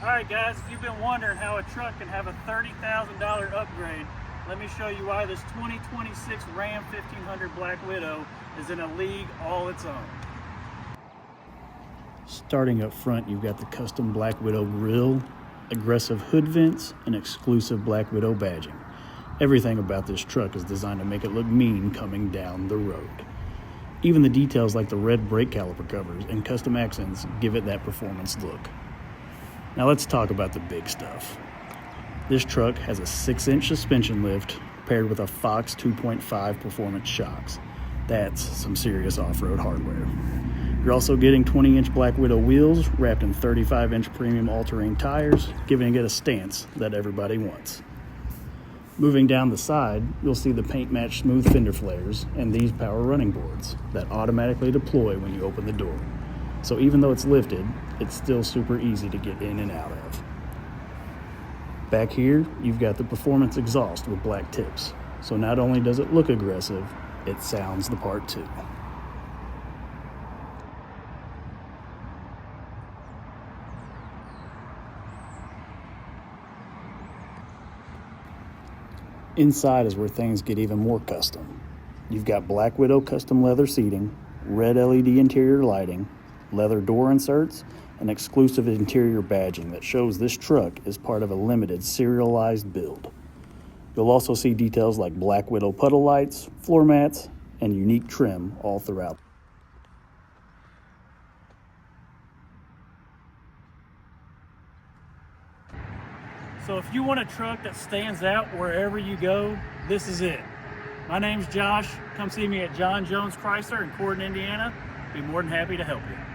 Alright guys, if you've been wondering how a truck can have a $30,000 upgrade, let me show you why this 2026 Ram 1500 Black Widow is in a league all its own. Starting up front, you've got the custom Black Widow grille, aggressive hood vents, and exclusive Black Widow badging. Everything about this truck is designed to make it look mean coming down the road. Even the details like the red brake caliper covers and custom accents give it that performance look. Now let's talk about the big stuff. This truck has a 6-inch suspension lift paired with a Fox 2.5 performance shocks. That's some serious off-road hardware. You're also getting 20-inch Black Widow wheels wrapped in 35-inch premium all-terrain tires, giving it a stance that everybody wants. Moving down the side, you'll see the paint-matched smooth fender flares and these power running boards that automatically deploy when you open the door. So even though it's lifted, it's still super easy to get in and out of. Back here, you've got the performance exhaust with black tips. So not only does it look aggressive, it sounds the part too. Inside is where things get even more custom. You've got Black Widow custom leather seating, red LED interior lighting, leather door inserts, and exclusive interior badging that shows this truck is part of a limited serialized build. You'll also see details like Black Widow puddle lights, floor mats, and unique trim all throughout. So if you want a truck that stands out wherever you go, this is it. My name's Josh. Come see me at John Jones Chrysler in Corden, Indiana. Be more than happy to help you.